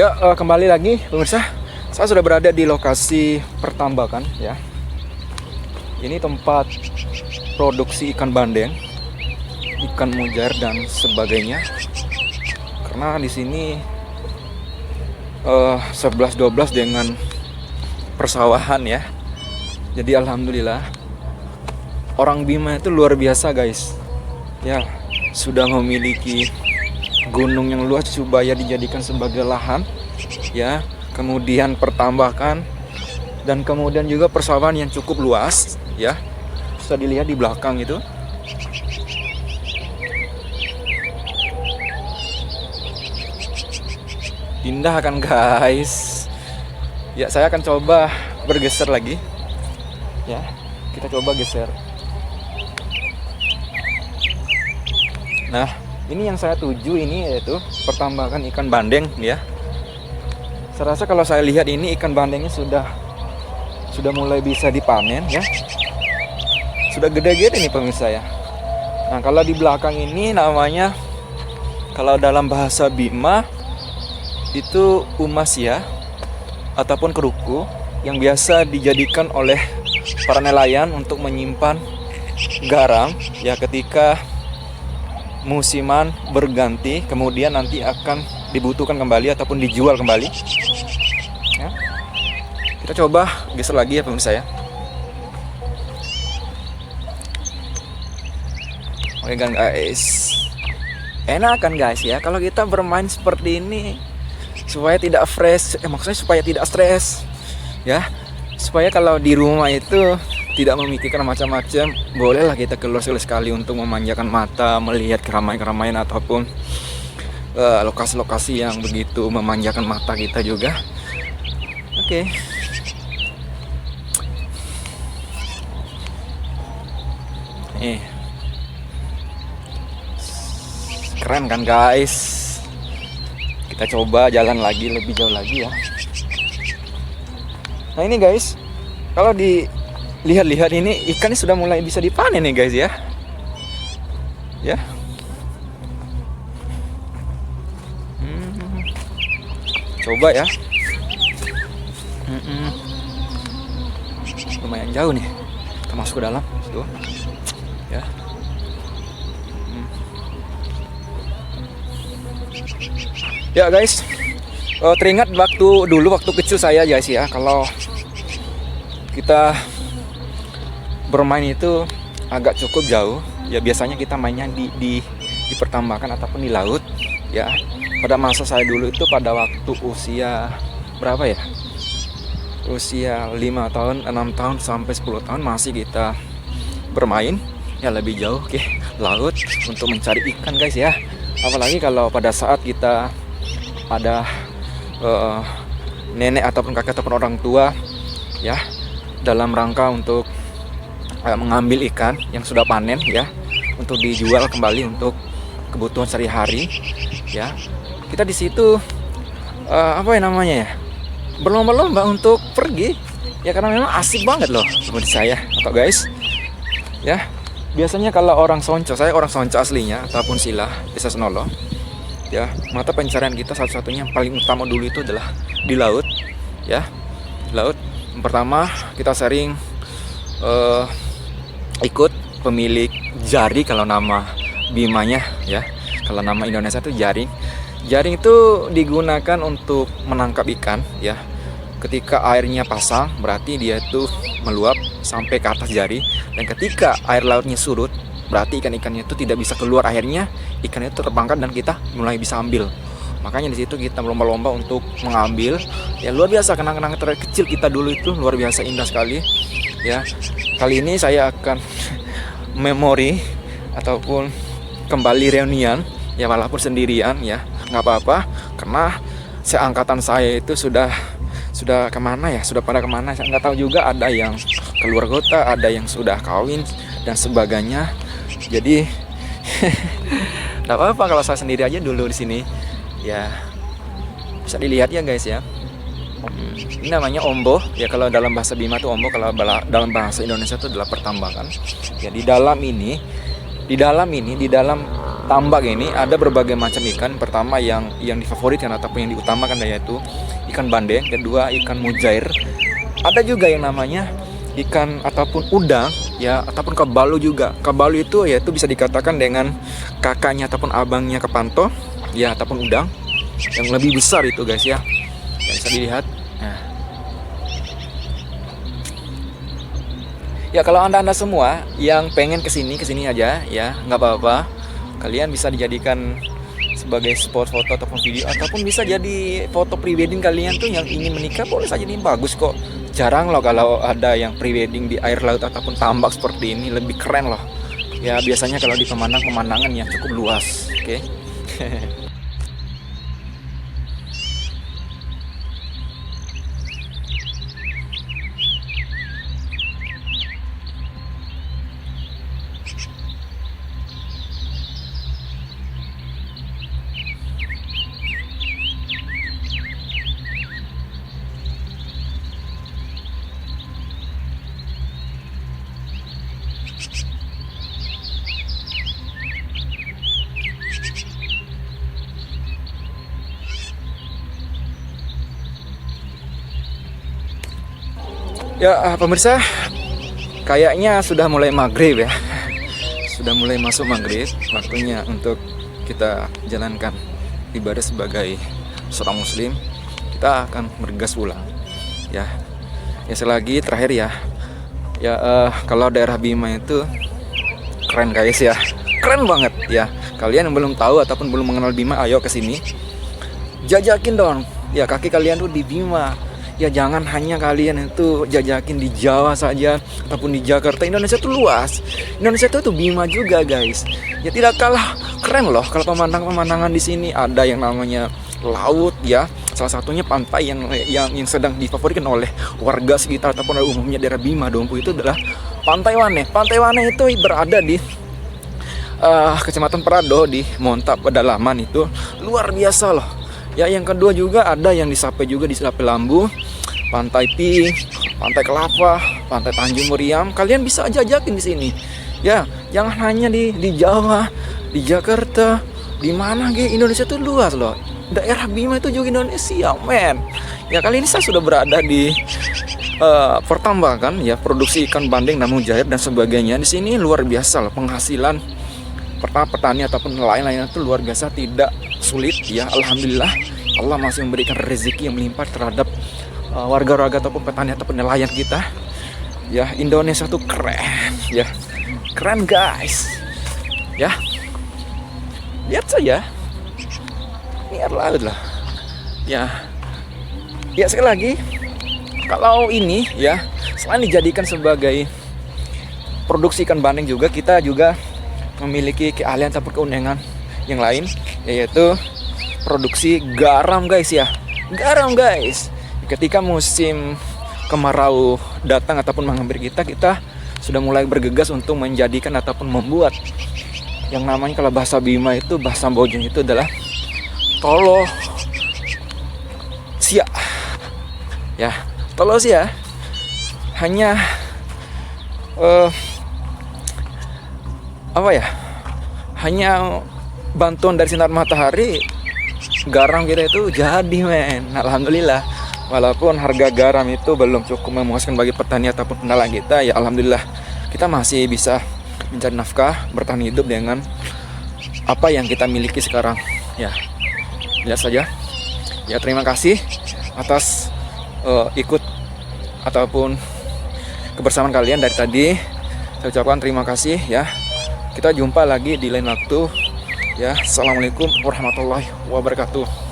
Ya, kembali lagi pemirsa. Saya sudah berada di lokasi pertambakan ya. Ini tempat produksi ikan bandeng, ikan mujair dan sebagainya. Karena di sini 11-12 dengan persawahan ya. Jadi alhamdulillah orang Bima itu luar biasa guys. Ya, sudah memiliki gunung yang luas supaya dijadikan sebagai lahan ya, kemudian pertambakan dan kemudian juga persawahan yang cukup luas ya. Bisa dilihat di belakang itu. Indah kan guys. Ya, saya akan coba bergeser lagi ya. Kita coba geser. Nah, ini yang saya tuju ini yaitu pertambakan ikan bandeng ya. Saya rasa kalau saya lihat ini ikan bandengnya sudah mulai bisa dipanen ya. Sudah gede-gede nih pemirsa ya. Nah, kalau di belakang ini namanya, kalau dalam bahasa Bima itu umas ya, ataupun keruku yang biasa dijadikan oleh para nelayan untuk menyimpan garam ya ketika musiman berganti, kemudian nanti akan dibutuhkan kembali ataupun dijual kembali ya. Kita coba geser lagi ya pemirsa ya. Oke kan guys, enak kan guys ya kalau kita bermain seperti ini supaya tidak fresh, maksudnya supaya tidak stres ya, supaya kalau di rumah itu tidak memikirkan macam-macam. Bolehlah kita keluar sekali untuk memanjakan mata, melihat keramaian-keramaian ataupun lokasi-lokasi yang begitu memanjakan mata kita juga. Oke. Keren kan guys. Kita coba jalan lagi lebih jauh lagi ya. Nah ini guys, kalau lihat-lihat ini ikannya sudah mulai bisa dipanen nih guys ya. Ya. Coba ya. Lumayan jauh nih. Kita masuk ke dalam. Tuh. Ya. Ya guys, teringat waktu kecil saya guys ya, kalau kita bermain itu agak cukup jauh ya, biasanya kita mainnya di pertambakan ataupun di laut ya. Pada masa saya dulu itu pada waktu usia berapa ya, usia 5 tahun, 6 tahun sampai 10 tahun masih kita bermain ya lebih jauh ke laut untuk mencari ikan guys ya. Apalagi kalau pada saat kita ada nenek ataupun kakek ataupun orang tua ya, dalam rangka untuk mengambil ikan yang sudah panen ya, untuk dijual kembali untuk kebutuhan sehari-hari ya. Kita di situ apa ya namanya ya, berlomba-lomba untuk pergi ya, karena memang asik banget loh menurut saya atau guys ya. Biasanya kalau orang Sonco, saya orang Sonco aslinya ataupun Sila Desa Senolo ya, mata pencarian kita satu-satunya yang paling utama dulu itu adalah di laut ya. Laut yang pertama kita sering ikut pemilik jari, kalau nama Bimanya ya, kalau nama Indonesia itu jaring. Jaring itu digunakan untuk menangkap ikan ya. Ketika airnya pasang berarti dia itu meluap sampai ke atas jari, dan ketika air lautnya surut berarti ikan-ikannya itu tidak bisa keluar airnya, ikannya itu terpangkat dan kita mulai bisa ambil. Makanya di situ kita berlomba-lomba untuk mengambil ya. Luar biasa, kenang-kenangan terkecil kita dulu itu luar biasa indah sekali ya. Kali ini saya akan memori ataupun kembali reunian ya, walaupun sendirian ya, nggak apa-apa, karena seangkatan saya itu sudah kemana ya, sudah pada kemana saya nggak tahu juga. Ada yang keluar kota, ada yang sudah kawin dan sebagainya. Jadi nggak apa-apa kalau saya sendiri aja dulu di sini ya. Bisa dilihat ya guys ya. Ini namanya ombo ya, kalau dalam bahasa Bima itu ombo, kalau dalam bahasa Indonesia itu adalah pertambakan ya. Di dalam tambak ini ada berbagai macam ikan. Pertama yang difavoritkan ataupun yang diutamakan yaitu ikan bandeng, kedua ikan mujair. Ada juga yang namanya ikan ataupun udang ya, ataupun kabalu juga. Kabalu itu yaitu bisa dikatakan dengan kakaknya ataupun abangnya kepanto ya, ataupun udang yang lebih besar itu guys ya. Yang bisa dilihat. Nah. Ya kalau anda semua yang pengen kesini aja ya, nggak apa-apa. Kalian bisa dijadikan sebagai spot foto ataupun video, ataupun bisa jadi foto prewedding kalian tuh yang ingin menikah, boleh saja, ini bagus kok. Jarang loh kalau ada yang prewedding di air laut ataupun tambak seperti ini, lebih keren loh. Ya biasanya kalau di pemandangan yang cukup luas, oke. Ya pemirsa, kayaknya sudah mulai maghrib ya. Sudah mulai masuk maghrib, waktunya untuk kita jalankan ibadah sebagai seorang muslim. Kita akan bergegas pulang ya. Ya selagi terakhir ya. Ya kalau daerah Bima itu keren guys ya. Keren banget ya. Kalian yang belum tahu ataupun belum mengenal Bima, ayo ke sini. Jajakin dong. Ya kaki kalian tuh di Bima. Ya jangan hanya kalian itu jajakin di Jawa saja ataupun di Jakarta. Indonesia tuh luas. Indonesia tuh Bima juga guys. Ya tidak kalah keren loh kalau pemandangan di sini. Ada yang namanya laut ya. Salah satunya pantai yang sedang difavoritkan oleh warga sekitar ataupun umumnya daerah Bima Dompu itu adalah Pantai Wane. Pantai Wane itu berada di Kecamatan Prado di Montap Pedalaman, itu luar biasa loh. Ya yang kedua juga ada yang di Sape juga, di Sape Lambu, Pantai Pink, Pantai Kelapa, Pantai Tanjung Meriam. Kalian bisa jajakin di sini. Ya, jangan hanya di Jawa, di Jakarta, di mana ge, Indonesia tuh luas loh. Daerah Bima itu juga Indonesia, men. Ya kali ini saya sudah berada di pertambangan ya, produksi ikan bandeng dan mujair dan sebagainya. Di sini luar biasa loh penghasilan petani ataupun lain-lain itu luar biasa, tidak sulit ya. Alhamdulillah Allah masih memberikan rezeki yang melimpah terhadap warga-warga ataupun petani ataupun nelayan kita. Ya Indonesia tuh keren ya, keren guys. Ya lihat saja, ini air laut lah. Ya sekali lagi, kalau ini ya selain dijadikan sebagai produksi ikan bandeng juga, kita juga memiliki keahlian ataupun keunikan yang lain, yaitu produksi garam guys ya. Garam guys, ketika musim kemarau datang ataupun menghampiri kita sudah mulai bergegas untuk menjadikan ataupun membuat yang namanya, kalau bahasa Bima itu, bahasa Bojong itu adalah tolo sia ya. Tolo sia hanya hanya bantuan dari sinar matahari, garam kita itu jadi men. Alhamdulillah, walaupun harga garam itu belum cukup memuaskan bagi petani ataupun nelayan kita, ya alhamdulillah kita masih bisa mencari nafkah, bertahan hidup dengan apa yang kita miliki sekarang ya. Lihat saja ya. Terima kasih atas ikut ataupun kebersamaan kalian dari tadi. Saya ucapkan terima kasih ya. Kita jumpa lagi di lain waktu ya. Assalamualaikum warahmatullahi wabarakatuh.